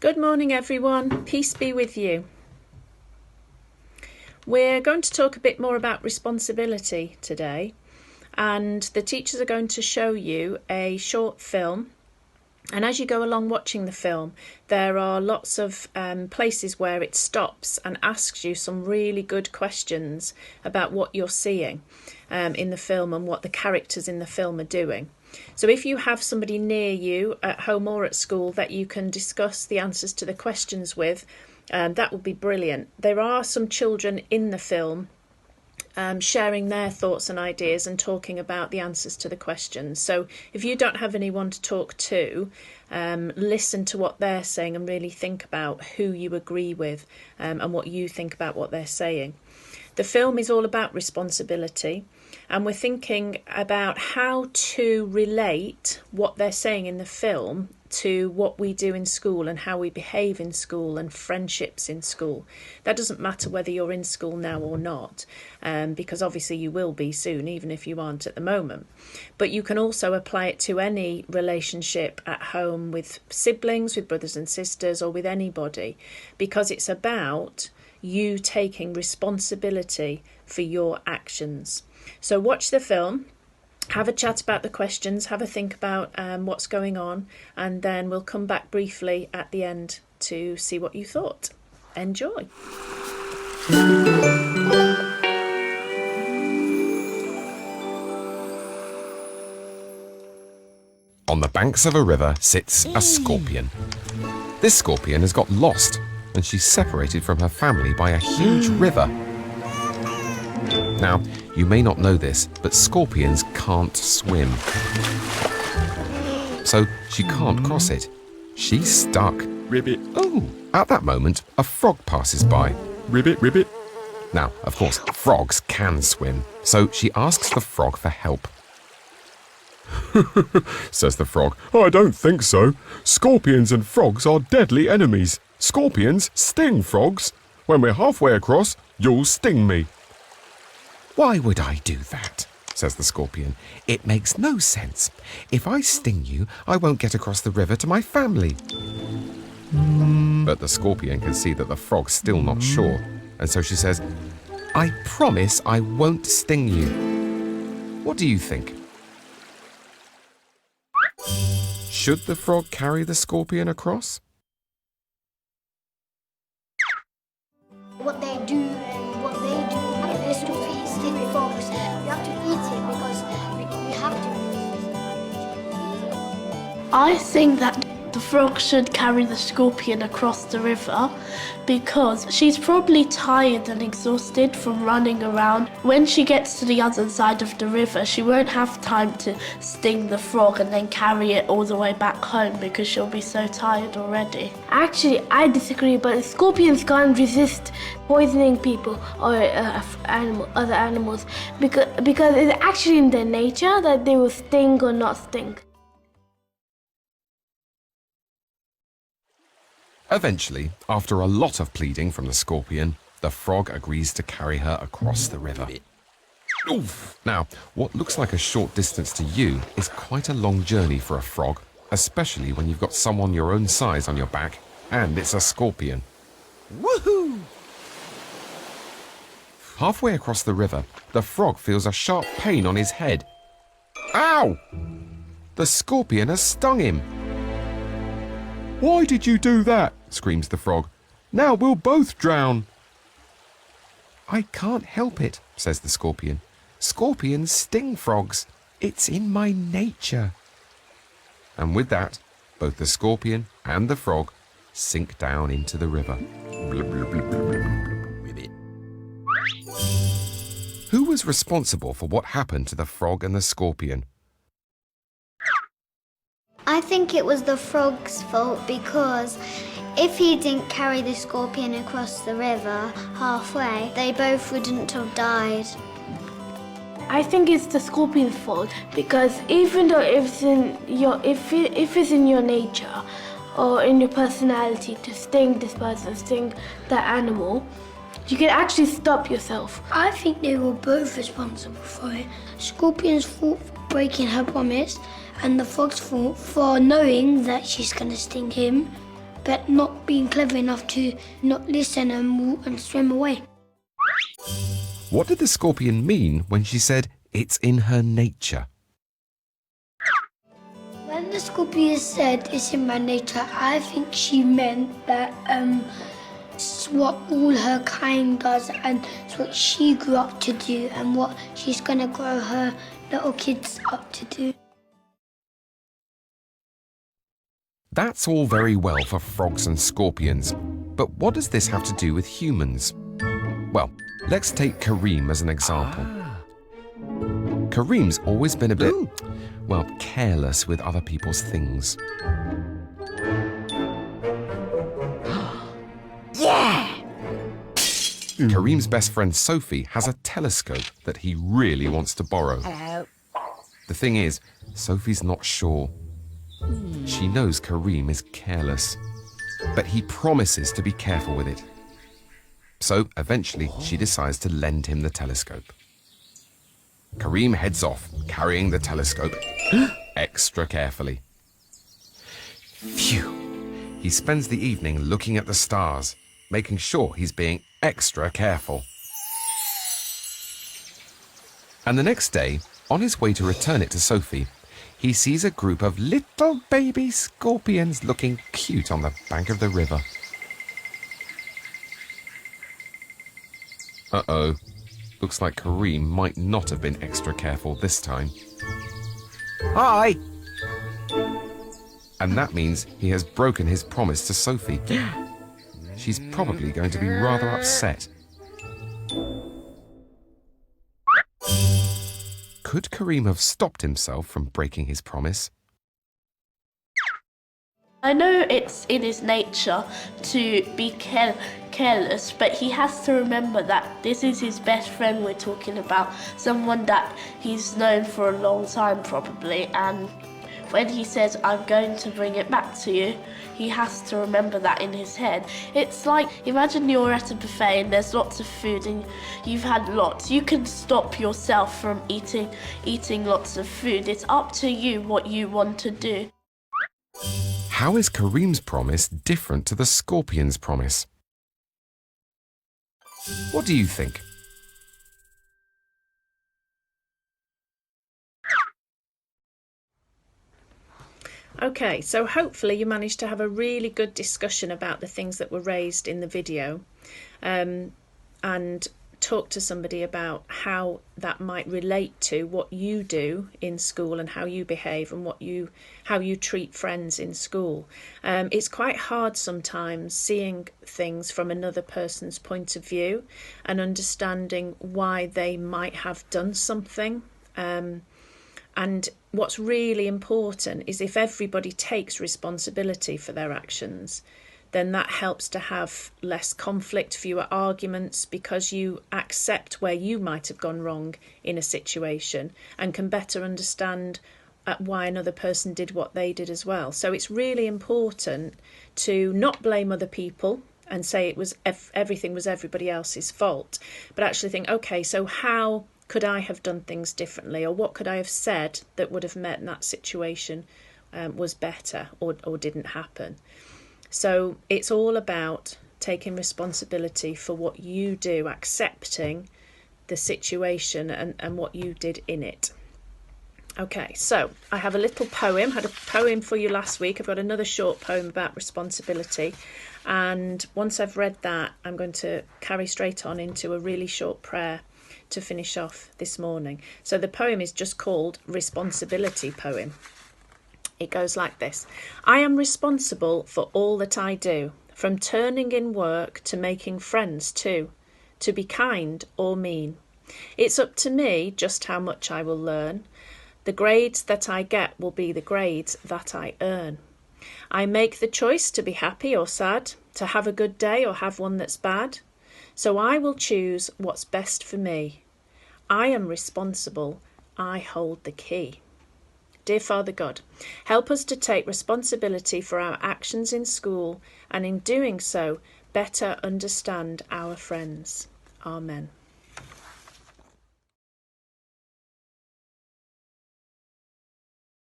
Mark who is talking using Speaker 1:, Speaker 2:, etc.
Speaker 1: Good morning, everyone. Peace be with you. We're going to talk a bit more about responsibility today, and the teachers are going to show you a short film. And as you go along watching the film, there are lots of places where it stops and asks you some really good questions about what you're seeing in the film and what the characters in the film are doing. So if you have somebody near you at home or at school that you can discuss the answers to the questions with, that would be brilliant. There are some children in the film sharing their thoughts and ideas and talking about the answers to the questions. So if you don't have anyone to talk to, listen to what they're saying and really think about who you agree with and what you think about what they're saying. The film is all about responsibility, and we're thinking about how to relate what they're saying in the film to what we do in school and how we behave in school and friendships in school. That doesn't matter whether you're in school now or not, because obviously you will be soon, even if you aren't at the moment. But you can also apply it to any relationship at home with siblings, with brothers and sisters, or with anybody, because it's about you taking responsibility for your actions. So watch the film, have a chat about the questions, have a think about what's going on, and then we'll come back briefly at the end to see what you thought. Enjoy.
Speaker 2: On the banks of a river sits a scorpion. This scorpion has got lost, and she's separated from her family by a huge river. Now, you may not know this, but scorpions can't swim. So she can't cross it. She's stuck.
Speaker 3: Ribbit.
Speaker 2: Oh, at that moment, a frog passes by.
Speaker 3: Ribbit, ribbit.
Speaker 2: Now, of course, frogs can swim, so she asks the frog for help.
Speaker 3: Says the frog. I don't think so. Scorpions and frogs are deadly enemies. Scorpions sting frogs. When we're halfway across, you'll sting me.
Speaker 2: Why would I do that? Says the scorpion. It makes no sense. If I sting you, I won't get across the river to my family. But the scorpion can see that the frog's still not sure, and so she says, I promise I won't sting you. What do you think? Should the frog carry the scorpion across?
Speaker 4: What they do is to feed stick frogs. We have to eat it because we have to.
Speaker 5: I think that the frog should carry the scorpion across the river because she's probably tired and exhausted from running around. When she gets to the other side of the river, she won't have time to sting the frog and then carry it all the way back home because she'll be so tired already.
Speaker 6: Actually, I disagree, but scorpions can't resist poisoning people or other animals because it's actually in their nature that they will sting or not sting.
Speaker 2: Eventually, after a lot of pleading from the scorpion, the frog agrees to carry her across the river. Oof. Now, what looks like a short distance to you is quite a long journey for a frog, especially when you've got someone your own size on your back, and it's a scorpion. Woohoo! Halfway across the river, the frog feels a sharp pain on his head. Ow! The scorpion has stung him.
Speaker 3: Why did you do that? Screams the frog. Now we'll both drown.
Speaker 2: I can't help it, says the scorpion. Scorpions sting frogs. It's in my nature. And with that, both the scorpion and the frog sink down into the river. Who was responsible for what happened to the frog and the scorpion?
Speaker 4: I think it was the frog's fault because if he didn't carry the scorpion across the river halfway, they both wouldn't have died.
Speaker 6: I think it's the scorpion's fault because even though if it's in your nature or in your personality to sting this person, sting that animal, you can actually stop yourself.
Speaker 7: I think they were both responsible for it. Scorpion's fault for breaking her promise and the frog's fault for knowing that she's going to sting him but not being clever enough to not listen and swim away.
Speaker 2: What did the scorpion mean when she said it's in her nature?
Speaker 7: When the scorpion said it's in my nature, I think she meant that it's what all her kind does and it's what she grew up to do and what she's going to grow her little kids up to do.
Speaker 2: That's all very well for frogs and scorpions, but what does this have to do with humans? Well, let's take Kareem as an example. Kareem's always been a bit, well, careless with other people's things. Kareem's best friend Sophie has a telescope that he really wants to borrow. The thing is, Sophie's not sure. She knows Kareem is careless, but he promises to be careful with it. So eventually she decides to lend him the telescope. Kareem heads off, carrying the telescope extra carefully. Phew! He spends the evening looking at the stars, making sure he's being extra careful. And the next day, on his way to return it to Sophie, he sees a group of little baby scorpions looking cute on the bank of the river. Uh-oh. Looks like Kareem might not have been extra careful this time.
Speaker 8: Hi!
Speaker 2: And that means he has broken his promise to Sophie. She's probably going to be rather upset. Could Kareem have stopped himself from breaking his promise?
Speaker 5: I know it's in his nature to be careless, but he has to remember that this is his best friend we're talking about, someone that he's known for a long time probably, and when he says, I'm going to bring it back to you, he has to remember that in his head. It's like, imagine you're at a buffet and there's lots of food and you've had lots. You can stop yourself from eating lots of food. It's up to you what you want to do.
Speaker 2: How is Kareem's promise different to the scorpion's promise? What do you think?
Speaker 1: Okay, so hopefully you managed to have a really good discussion about the things that were raised in the video, and talk to somebody about how that might relate to what you do in school and how you behave and how you treat friends in school. It's quite hard sometimes seeing things from another person's point of view and understanding why they might have done something. And what's really important is if everybody takes responsibility for their actions, then that helps to have less conflict, fewer arguments, because you accept where you might have gone wrong in a situation and can better understand why another person did what they did as well. So it's really important to not blame other people and say it was everything was everybody else's fault, but actually think, okay, so how could I have done things differently, or what could I have said that would have meant that situation was better or didn't happen? So it's all about taking responsibility for what you do, accepting the situation and what you did in it. Okay, so I have a little poem. I had a poem for you last week. I've got another short poem about responsibility. And once I've read that, I'm going to carry straight on into a really short prayer to finish off this morning. So the poem is just called Responsibility Poem. It goes like this. I am responsible for all that I do, from turning in work to making friends too, to be kind or mean. It's up to me just how much I will learn. The grades that I get will be the grades that I earn. I make the choice to be happy or sad, to have a good day or have one that's bad. So I will choose what's best for me. I am responsible. I hold the key. Dear Father God, help us to take responsibility for our actions in school and in doing so, better understand our friends. Amen.